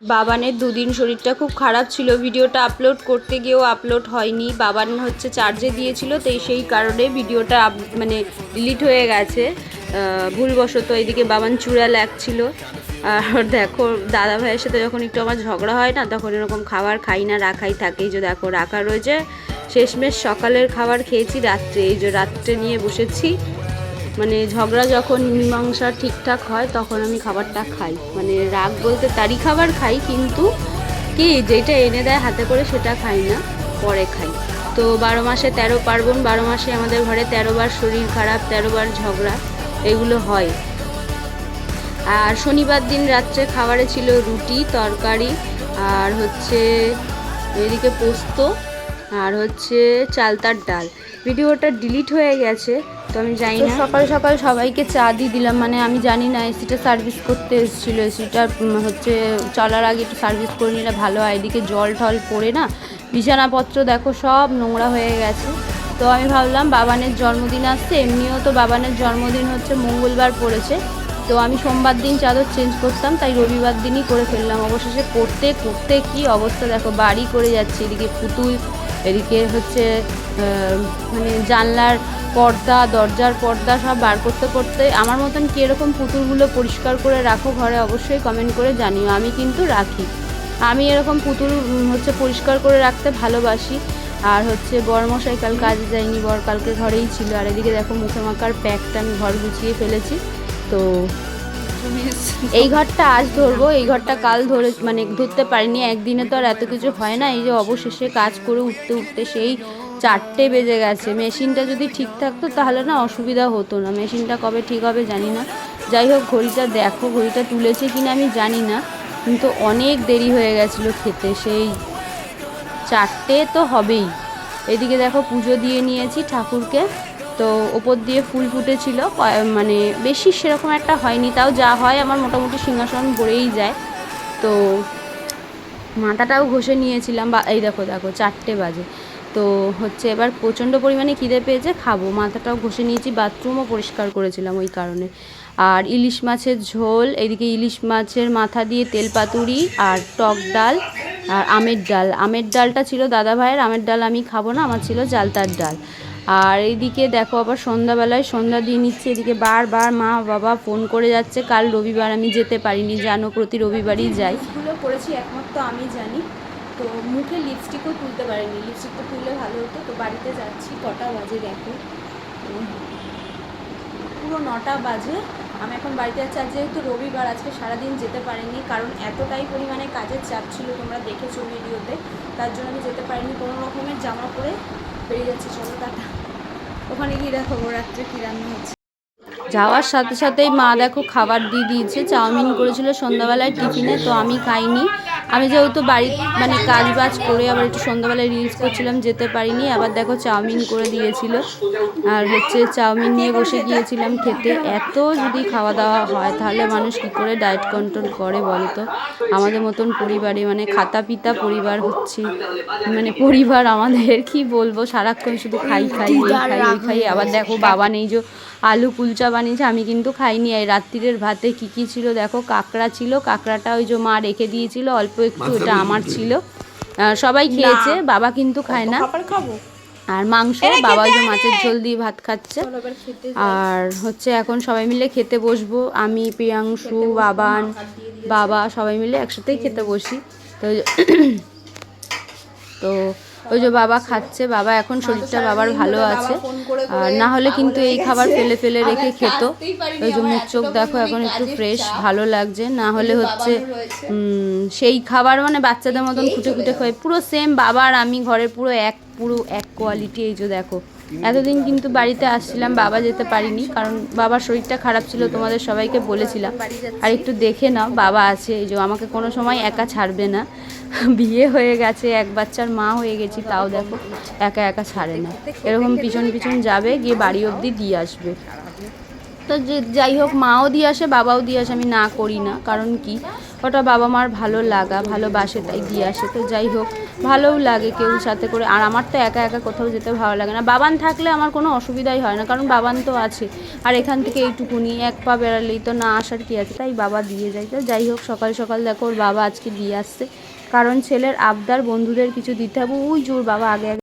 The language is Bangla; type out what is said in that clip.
বাবানের দুদিন শরীরটা খুব খারাপ ছিল, ভিডিওটা আপলোড করতে গিয়েও আপলোড হয়নি। বাবান হচ্ছে চার্জে দিয়েছিল, তো সেই কারণে ভিডিওটা মানে ডিলিট হয়ে গেছে ভুলবশত। এদিকে বাবান চূড়া লাগছিল। আর দেখো দাদা ভাইয়ের সাথে যখন একটু আমার ঝগড়া হয় না, তখন এরকম খাবার খাই না, রাখাই থাকে। এই যে দেখো রাখা রয়েছে, শেষমেশ সকালের খাবার খেয়েছি রাত্রে। এই যে রাত্রে নিয়ে বসেছি, মানে ঝগড়া যখন মীমাংসা ঠিকঠাক হয় তখন আমি খাবারটা খাই। মানে রাগ বলতে তারই খাবার খাই, কিন্তু কি যেটা এনে দেয় হাতে করে সেটা খাই না, পরে খাই। তো 12 মাসে 13 পার্বণ, 12 মাসে আমাদের ঘরে 13 বার শরীর খারাপ, 13 বার ঝগড়া, এগুলো হয়। আর শনিবার দিন রাত্রে খাবারে ছিল রুটি তরকারি, আর হচ্ছে এদিকে পোস্ত, আর হচ্ছে চালতার ডাল। ভিডিওটা ডিলিট হয়ে গেছে, তো আমি জানি না। সকাল সকাল সবাইকে চা দিয়ে দিলাম, মানে আমি জানি না এসিটা সার্ভিস করতে এসেছিলো। এসিটা হচ্ছে চলার আগে একটু সার্ভিস করে নিলে ভালো হয়। এদিকে জল টল পড়ে না বিছানাপত্র দেখো সব নোংরা হয়ে গেছে। তো আমি ভাবলাম বাবানের জন্মদিন আসছে, এমনিও তো বাবানের জন্মদিন হচ্ছে মঙ্গলবার পড়েছে, তো আমি সোমবার দিন চাদর চেঞ্জ করতাম, তাই রবিবার দিনই করে ফেললাম। অবশেষে করতে করতে কি অবস্থা দেখো, বাড়ি করে যাচ্ছে। এদিকে পুতুল, এদিকে হচ্ছে মানে জানলার পর্দা, দরজার পর্দা সব বার করতে করতে। আমার মতন কি এরকম পুতুলগুলো পরিষ্কার করে রাখো ঘরে, অবশ্যই কমেন্ট করে জানিও। আমি কিন্তু রাখি, আমি এরকম পুতুল হচ্ছে পরিষ্কার করে রাখতে ভালোবাসি। আর হচ্ছে বরমশাই কাল কাজে যায়নি, বর কালকে ঘরেই ছিল। আর এদিকে দেখো মুখে মাখার প্যাকটা আমি ঘর গুছিয়ে ফেলেছি। তো এই ঘরটা আজ ধরবো, এই ঘরটা কাল ধরে মানে ধরতে পারিনি, একদিনে তো আর এত কিছু হয় না। এই যে অবশেষে কাজ করে উঠতে উঠতে সেই 4টে বেজে গেছে। মেশিনটা যদি ঠিক থাকতো তাহলে না অসুবিধা হতো না, মেশিনটা কবে ঠিক হবে জানি না। যাই হোক, ঘড়িটা দেখো, ঘড়িটা তুলেছে কিনা আমি জানি না, কিন্তু অনেক দেরি হয়ে গেছিলো খেতে, সেই 4টে তো হবেই। এদিকে দেখো পুজো দিয়ে নিয়েছি ঠাকুরকে, তো ওপর দিয়ে ফুল ফুটেছিল, মানে বেশি সেরকম একটা হয়নি, তাও যা হয় আমার মোটামুটি সিংহাসন ভরেই যায়। তো মাথাটাও ঘষে নিয়েছিলাম, বা এই দেখো দেখো 4টে বাজে। তো হচ্ছে এবার প্রচণ্ড পরিমাণে খিদে পেয়েছে, খাবো। মাথাটাও ঘষে নিয়েছি, বাথরুমও পরিষ্কার করেছিলাম ওই কারণে। আর ইলিশ মাছের ঝোল, এদিকে ইলিশ মাছের মাথা দিয়ে তেল পাতুরি, আর টক ডাল, আর আমের ডাল। আমের ডালটা ছিল দাদা ভাইয়ের, আমের ডাল আমি খাবো না, আমার ছিল চালতার ডাল। আর এইদিকে দেখো আবার সন্ধ্যাবেলায় সন্ধ্যা দিয়ে নিচ্ছে। এদিকে বারবার মা বাবা ফোন করে যাচ্ছে। কাল রবিবার আমি যেতে পারিনি, জানো প্রতি রবিবারই যাই। এগুলো করেছি একমাত্র আমি জানি। তো মুখে লিপস্টিকও তুলতে পারিনি, লিপস্টিকটা তুললে ভালো হতো। তো বাড়িতে যাচ্ছি, কটা বাজে দেখো, পুরো 9টা বাজে। আমি এখন বাড়িতে যাচ্ছি। আজ যেহেতু রবিবার, আজকে সারাদিন যেতে পারিনি, কারণ এতটাই পরিমাণে কাজের চাপ ছিল, তোমরা দেখেছো ভিডিওতে, তার জন্য আমি যেতে পারিনি। কোনো রকমের জামা পরে বেরিয়ে যাচ্ছি, চলো টাটা। ওখানে গিয়ে দেখো রাত্রে কী রান্না হচ্ছে। যাওয়ার সাথে সাথেই মা দেখো খাবার দিয়ে দিয়েছে, চাউমিন করেছিল সন্ধ্যাবেলায় টিফিনে, তো আমি খাইনি। আমি যেহেতু বাড়ি মানে কাজ বাজ করে আবার একটু সন্ধ্যাবেলায় রিলস করছিলাম, যেতে পারিনি। আবার দেখো চাউমিন করে দিয়েছিল, আর হচ্ছে চাউমিন নিয়ে বসে গিয়েছিলাম খেতে। এত যদি খাওয়া দাওয়া হয় তাহলে মানুষ কী করে ডায়েট কন্ট্রোল করে বলো তো। আমাদের মতন পরিবারে, মানে খাতা পিতা পরিবার হচ্ছে মানে পরিবার আমাদের, কি বলবো, সারাক্ষণ শুধু খাই খাই এই খাই ওই খাই। আবার দেখো বাবা নেই, যে আলু কুলচা বানিয়েছে, আমি কিন্তু খাইনি। এই রাত্রিরের ভাতে কী কী ছিল দেখো, কাঁকড়া ছিল, কাঁকড়াটা ওই যে মা রেখে দিয়েছিল অল্প একটু, এটা আমার ছিল। সবাই খেয়েছে, বাবা কিন্তু খায় না। আর মাংস, বাবা ওই যে মাছের ঝোল দিয়ে ভাত খাচ্ছে। আর হচ্ছে এখন সবাই মিলে খেতে বসবো, আমি, প্রিয়াংশু, বাবান, বাবা সবাই মিলে একসাথেই খেতে বসি। তো তো ওই যে বাবা খাচ্ছে, বাবা এখন শরীরটা বাবার ভালো আছে, আর না হলে কিন্তু এই খাবার ফেলে ফেলে রেখে খেত। ওই যে মুখ চোখ দেখো এখন একটু ফ্রেশ, ভালো লাগছে। না হলে হচ্ছে সেই খাবার মানে বাচ্চাদের মতন ফুটে ফুটে খায়, পুরো সেম বাবা আর আমি ঘরের পুরো এক কোয়ালিটি। এই যে দেখো, এতদিন কিন্তু বাড়িতে আসছিলাম, বাবা যেতে পারিনি, কারণ বাবার শরীরটা খারাপ ছিল, তোমাদের সবাইকে বলেছিলাম। আর একটু দেখে নাও, বাবা আছে, এই যে আমাকে কোনো সময় একা ছাড়বে না। বিয়ে হয়ে গেছে, এক বাচ্চার মা হয়ে গেছি, তাও দেখো একা একা ছাড়ে না, এরকম পিছন পিছন যাবে, গিয়ে বাড়ি অবধি দিয়ে আসবে। তো যে যাই হোক, মাও দিয়ে আসে বাবাও দিয়ে আসে, আমি না করি না, কারণ কি ওটা বাবা মার ভালো লাগা, ভালোবাসে তাই দিয়ে আসে। তো যাই হোক, ভালোও লাগে কেউ সাথে করে। আর আমার তো একা একা কোথাও যেতে ভালো লাগে না, বাবান থাকলে আমার কোনো অসুবিধাই হয় না, কারণ বাবান তো আছে। আর এখান থেকে এইটুকুনি এক পা বেড়ালেই তো না আসার কি আছে, তাই বাবা দিয়ে যায়। তো যাই হোক, সকাল সকাল দেখো ওর বাবা আজকে দিয়ে আসছে, কারণ ছেলের আবদার, বন্ধুদের কিছু দিতে হবে। ওই জোর বাবা আগে আগে